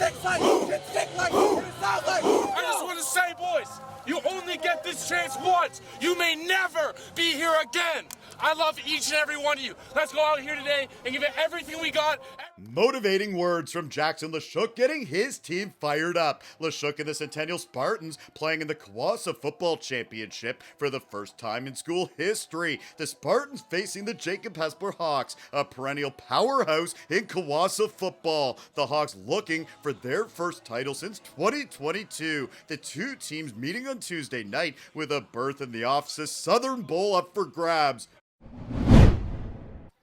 I just want to say, boys, you only get this chance once. You may never be here again. I love each and every one of you. Let's go out here today and give it everything we got. Motivating words from Jackson Leshuk getting his team fired up. Leshuk and the Centennial Spartans playing in the CWOSSA Football Championship for the first time in school history. The Spartans facing the Jacob Hespeler Hawks, a perennial powerhouse in CWOSSA football. The Hawks looking for their first title since 2022. The two teams meeting on Tuesday night with a berth in the office's Southern Bowl up for grabs.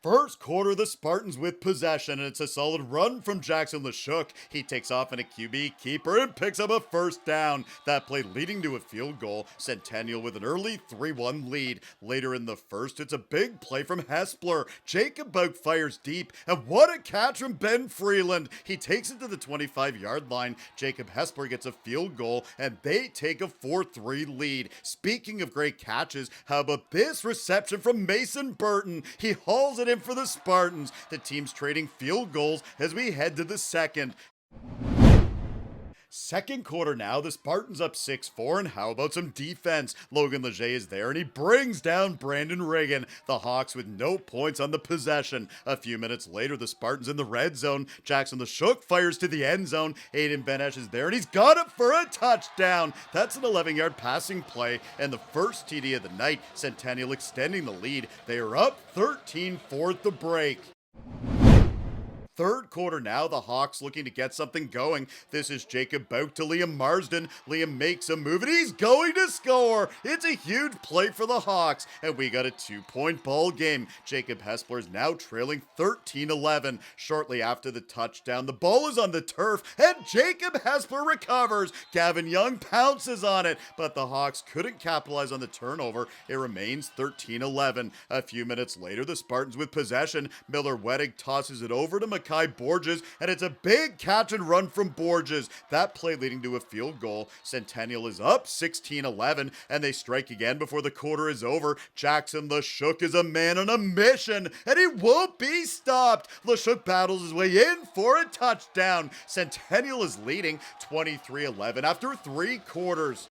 First quarter, the Spartans with possession, and it's a solid run from Jackson Leshuk. He takes off in a QB keeper and picks up a first down. That play leading to a field goal. Centennial with an early 3-1 lead. Later in the first, it's a big play from Hespeler. Jacob Bouk fires deep, and what a catch from Ben Freeland. He takes it to the 25-yard line. Jacob Hespeler gets a field goal, and they take a 4-3 lead. Speaking of great catches, how about this reception from Mason Burton? He hauls it in for the Spartans. The team's trading field goals as we head to the second. Second quarter now, the Spartans up 6-4, and how about some defense? Logan Leger is there, and he brings down Brandon Reagan. The Hawks with no points on the possession. A few minutes later, the Spartans in the red zone. Jackson Leshuk fires to the end zone. Aiden Benesh is there, and he's got it for a touchdown. That's an 11-yard passing play, and the first TD of the night. Centennial extending the lead. They are up 13-4 at the break. Third quarter now, the Hawks looking to get something going. This is Jacob Bouk to Liam Marsden. Liam makes a move, and he's going to score. It's a huge play for the Hawks, and we got a 2-point ball game. Jacob Hespeler is now trailing 13-11. Shortly after the touchdown, the ball is on the turf, and Jacob Hespeler recovers. Gavin Young pounces on it, but the Hawks couldn't capitalize on the turnover. It remains 13-11. A few minutes later, the Spartans with possession. Miller Wettig tosses it over to Makai Borges, and it's a big catch and run from Borges. That play leading to a field goal. Centennial is up 16-11, and they strike again before the quarter is over. Jackson Leshuk is a man on a mission, and he won't be stopped. Leshuk battles his way in for a touchdown. Centennial is leading 23-11 after 3 quarters.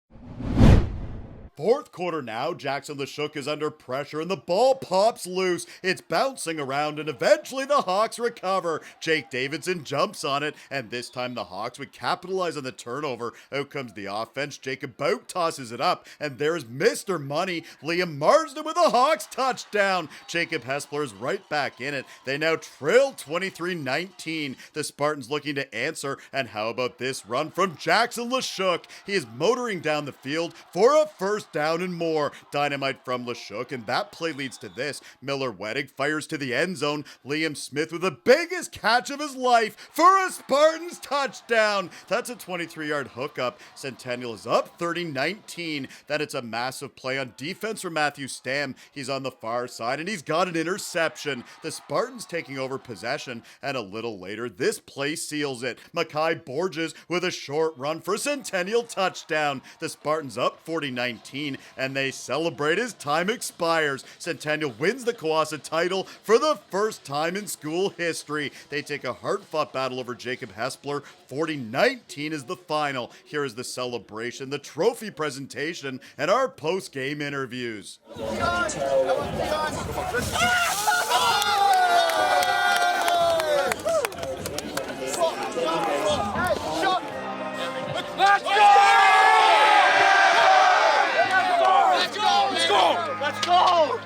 Fourth quarter now, Jackson Leshuk is under pressure and the ball pops loose. It's bouncing around and eventually the Hawks recover. Jake Davidson jumps on it, and this time the Hawks would capitalize on the turnover. Out comes the offense. Jacob Bouk tosses it up, and there's Mr. Money, Liam Marsden with a Hawks touchdown. Jacob Hespeler is right back in it. They now trail 23-19. The Spartans looking to answer, and how about this run from Jackson Leshuk? He is motoring down the field for a first down and more. Dynamite from Leshuk, and that play leads to this. Miller Wettig fires to the end zone. Liam Smith with the biggest catch of his life for a Spartans touchdown. That's a 23-yard hookup. Centennial is up 30-19. Then it's a massive play on defense for Matthew Stam. He's on the far side, and he's got an interception. The Spartans taking over possession, and a little later, this play seals it. Makai Borges with a short run for a Centennial touchdown. The Spartans up 40-19. And they celebrate as time expires. Centennial wins the CWOSSA title for the first time in school history. They take a hard-fought battle over Jacob Hespeler. 40-19 is the final. Here is the celebration, the trophy presentation, and our post-game interviews. Let's go!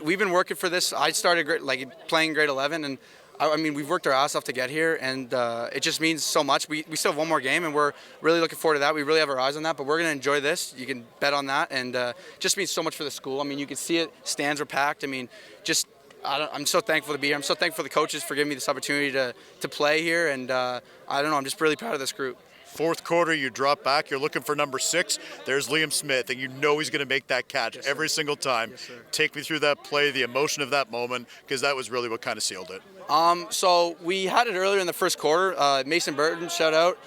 We've been working for this. I started playing grade 11, and I mean, we've worked our ass off to get here, and it just means so much. We still have one more game, and we're really looking forward to that. We really have our eyes on that, but we're going to enjoy this. You can bet on that, and just means so much for the school. I mean, you can see it. Stands are packed. I mean, I'm so thankful to be here. I'm so thankful for the coaches for giving me this opportunity to play here, and I don't know, I'm just really proud of this group. Fourth quarter, you drop back, you're looking for number 6. There's Liam Smith, and you know he's going to make that catch every single time. Yes, sir. Take me through that play, the emotion of that moment, because that was really what kind of sealed it. So we had it earlier in the first quarter. Mason Burton, shout out.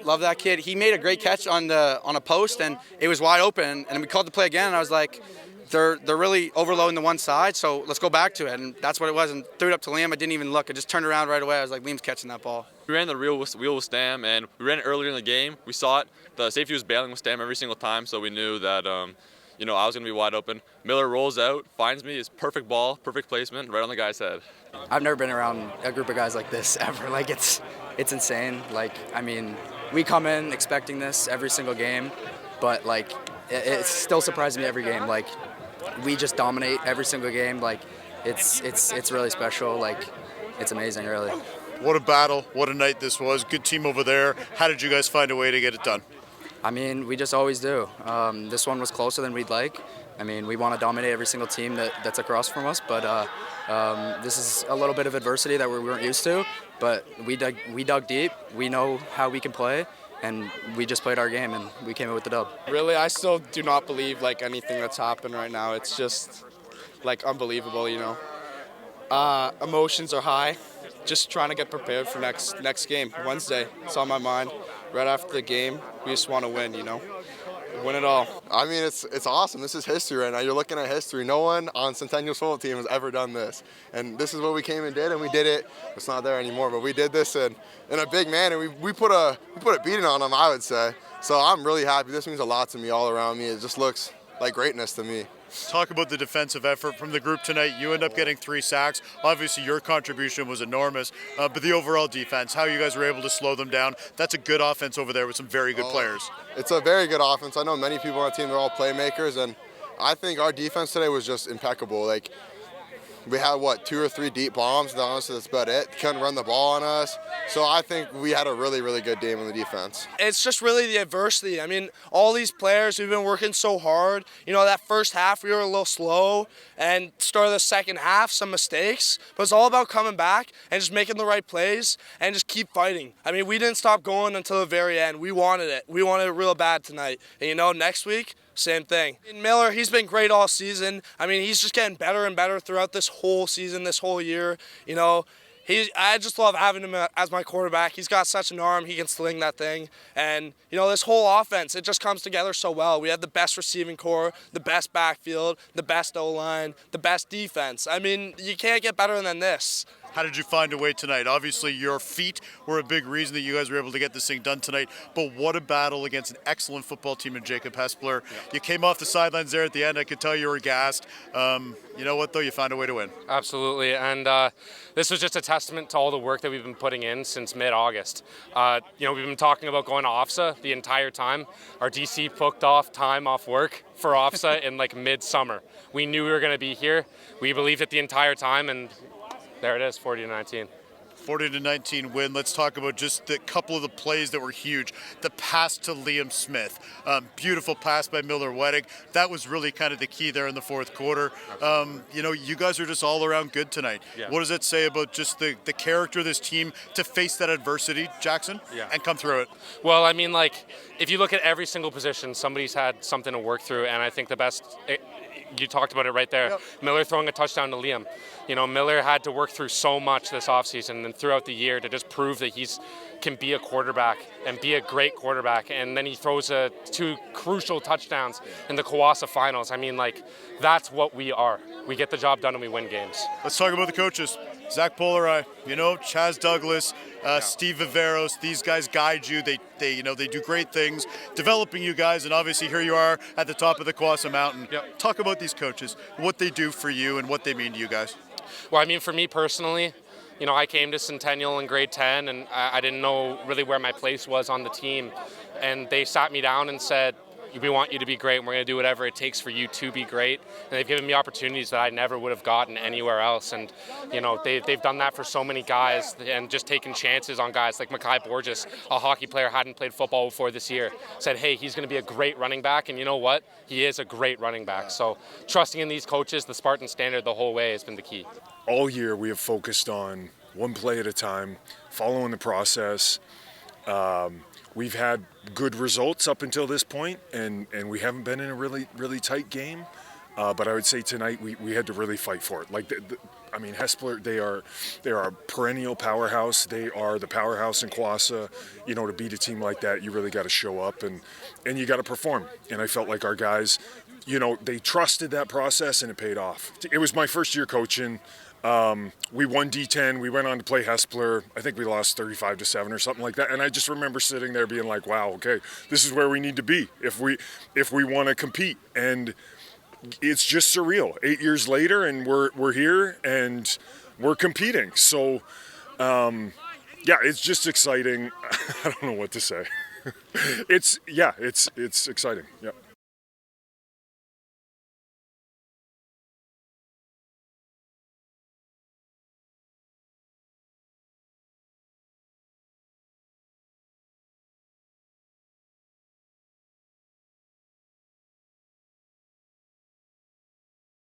Love that kid. He made a great catch on a post, and it was wide open, and we called the play again, and I was like, they're really overloading the one side, so let's go back to it. And that's what it was. And threw it up to Liam. I didn't even look. I just turned around right away. I was like, Liam's catching that ball. We ran the wheel with Stam, and we ran it earlier in the game. We saw it. The safety was bailing with Stam every single time, so we knew that I was going to be wide open. Miller rolls out, finds me, his perfect ball, perfect placement, right on the guy's head. I've never been around a group of guys like this ever. Like, it's insane. Like, I mean, we come in expecting this every single game, but like, it still surprises me every game. Like, we just dominate every single game. Like, it's really special. Like, it's amazing, really. What a battle. What a night this was. Good team over there. How did you guys find a way to get it done? I mean, we just always do. This one was closer than we'd like. I mean, we want to dominate every single team that's across from us, but this is a little bit of adversity that we weren't used to. But we dug deep. We know how we can play, and we just played our game, and we came in with the dub. Really, I still do not believe like anything that's happened right now. It's just like unbelievable, you know. Emotions are high. Just trying to get prepared for next game, Wednesday. It's on my mind. Right after the game, we just want to win, you know. Win it all. I mean, it's awesome. This is history right now. You're looking at history. No one on Centennial's football team has ever done this. And this is what we came and did, and we did it. It's not there anymore, but we did this in a big manner. We put a beating on them, I would say. So I'm really happy. This means a lot to me all around me. It just looks like greatness to me. Talk about the defensive effort from the group tonight. You end up getting 3 sacks. Obviously, your contribution was enormous, but the overall defense, how you guys were able to slow them down, that's a good offense over there with some very good players. It's a very good offense. I know many people on the team, they're all playmakers, and I think our defense today was just impeccable. Like, we had, 2 or 3 deep bombs, and honestly, that's about it. Couldn't run the ball on us. So I think we had a really, really good game on the defense. It's just really the adversity. I mean, all these players, we've been working so hard. You know, that first half we were a little slow, and start of the second half, some mistakes. But it's all about coming back and just making the right plays and just keep fighting. I mean, we didn't stop going until the very end. We wanted it. We wanted it real bad tonight. And, you know, next week, same thing. Miller, he's been great all season. I mean, he's just getting better and better throughout this whole season, this whole year. You know, I just love having him as my quarterback. He's got such an arm. He can sling that thing. And, you know, this whole offense, it just comes together so well. We have the best receiving core, the best backfield, the best O-line, the best defense. I mean, you can't get better than this. How did you find a way tonight? Obviously, your feet were a big reason that you guys were able to get this thing done tonight, but what a battle against an excellent football team in Jacob Hespeler. Yeah. You came off the sidelines there at the end. I could tell you were gassed. You know what, though? You found a way to win. Absolutely, and this was just a testament to all the work that we've been putting in since mid-August. You know, we've been talking about going to OFSA the entire time. Our DC booked off time off work for OFSA in like mid-summer. We knew we were going to be here. We believed it the entire time, and there it is, 40-19. 40-19 win. Let's talk about just the couple of the plays that were huge. The pass to Liam Smith. Beautiful pass by Miller Wedding. That was really kind of the key there in the fourth quarter. You know, you guys are just all around good tonight. Yeah. What does that say about just the character of this team to face that adversity, Jackson, and come through it? Well, I mean, like, if you look at every single position, somebody's had something to work through, and I think the best... You talked about it right there. Yep. Miller throwing a touchdown to Liam. You know, Miller had to work through so much this offseason and throughout the year to just prove that he can be a quarterback and be a great quarterback. And then he throws 2 crucial touchdowns in the CWOSSA finals. I mean, like, that's what we are. We get the job done and we win games. Let's talk about the coaches. Zach Polerai, you know, Chaz Douglas, Steve Viveros, these guys guide you. They do great things, developing you guys, and obviously here you are at the top of the CWOSSA Mountain. Yep. Talk about these coaches, what they do for you and what they mean to you guys. Well, I mean, for me personally, you know, I came to Centennial in grade 10, and I didn't know really where my place was on the team. And they sat me down and said, we want you to be great, and we're going to do whatever it takes for you to be great. And they've given me opportunities that I never would have gotten anywhere else. And, you know, they've done that for so many guys and just taken chances on guys like Makai Borges, a hockey player, hadn't played football before this year, said, hey, he's going to be a great running back. And you know what? He is a great running back. So trusting in these coaches, the Spartan standard the whole way has been the key. All year we have focused on one play at a time, following the process. We've had good results up until this point, and we haven't been in a really, really tight game. But I would say tonight we had to really fight for it. Like, I mean, Hespeler, they are a perennial powerhouse. They are the powerhouse in CWOSSA. You know, to beat a team like that, you really got to show up and you got to perform. And I felt like our guys they trusted that process and it paid off. It was my first year coaching. We won D10. We went on to play Hespeler. I think we lost 35-7 or something like that. And I just remember sitting there being like, wow, okay, this is where we need to be if we want to compete. And it's just surreal. 8 years later, and we're here and we're competing. So, it's just exciting. I don't know what to say. It's exciting. Yeah.